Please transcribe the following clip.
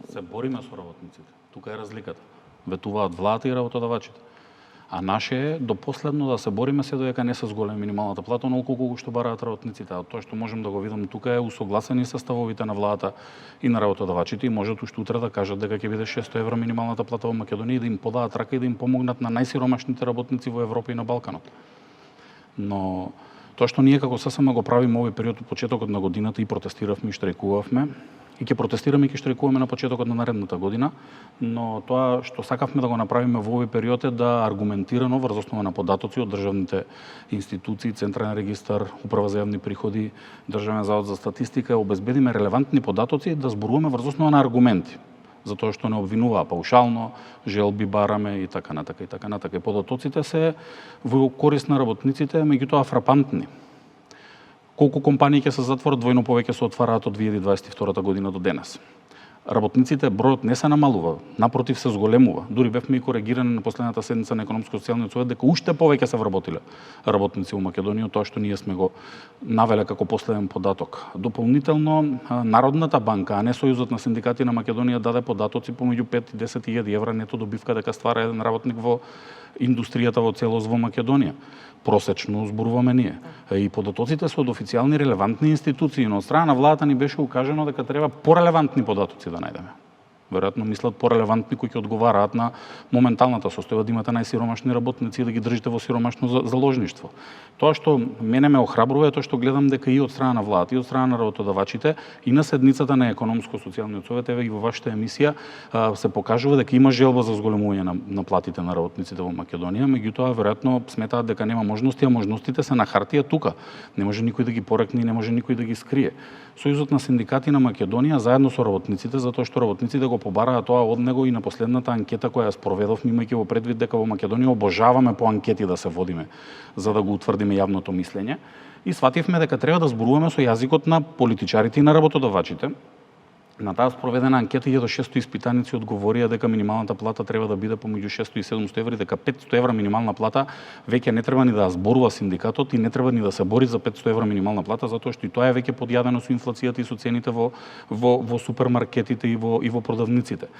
Се бориме со работниците. Тука е разликата. Ветуваат владата и работодавачите. А наше е до последно да се бориме се додека не се зголеми минималната плата, онолку колку што бараат работниците. А тоа што можем да го видам тука е усогласени со ставовите на владата и на работодавачите и можат уште утре да кажат дека ќе биде 600 евра минималната плата во Македонија и да им подаат рака и да им помогнат на најсиромашните работници во Европа и на Балканот. Но тоа што ние како ССМ го правиме овој период од почетокот на годината и протестиравме и штрајкувавме, и ќе протестираме и ќе штрајкуваме на почетокот на наредната година, но тоа што сакавме да го направиме во овој период е да аргументирано врз основа на податоци од државните институции, Централен регистар, Управа за јавни приходи, Државен завод за статистика, обезбедиме релевантни податоци да зборуваме врз основа на аргументи, затоа што не обвинуваа паушално, желби бараме и така натака и така натака. И податоците се во корист на работниците, меѓутоа фрапантни. Колку компании ќе се затворат, двојно повеќе се отвараат од 2022 година до денес. Работниците, бројот не се намалува, напротив се зголемува. Дури бевме и коригирани на последната седница на Економско-социјалниот совет дека уште повеќе се вработиле работници во Македонија, тоа што ние сме го навеле како последен податок. Дополнително, Народната банка, а не Сојузот на синдикати на Македонија даде податоци помеѓу 5 и 10.000 евра нето добивка дека ствара еден работник во индустријата во целост во Македонија. Просечно зборуваме ние. И податоците се од официјални релевантни институции, но од страна на владата ни беше укажано дека треба порелевантни податоци да најдеме. Веројатно мислат порелевантни кои ќе одговараат на моменталната состојба, да имате најсиромашни работници и да ги држите во сиромашно заложништво. Тоа што мене ме охрабрува е тоа што гледам дека и од страна на владата и од страна на работодавачите и на седницата на Економско-социјалниот совет, еве и во вашата емисија се покажува дека има желба за зголемување на платите на работниците во Македонија, меѓутоа веројатно сметаат дека нема можности, а можностите се на хартија тука. Не може никој да ги порекне и не може никој да ги скрие. Сојузот на синдикати на Македонија заедно со работниците, затоа што работниците го побараа тоа од него и на последната анкета која ја спроведовме, имајќи во предвид дека во Македонија обожаваме по анкети да се водиме за да го утврдиме јавното мислење, и свативме дека треба да зборуваме со јазикот на политичарите и на работодавачите. На таа спроведена анкета 1600 испитаници одговорија дека минималната плата треба да биде помеѓу 600 и 700 евра, дека 500 евра минимална плата веќе не треба ни да зборува синдикатот и не треба ни да се бори за 500 евра минимална плата, затоа што и тоа е веќе подјадено со инфлацијата и со цените во супермаркетите и во продавниците.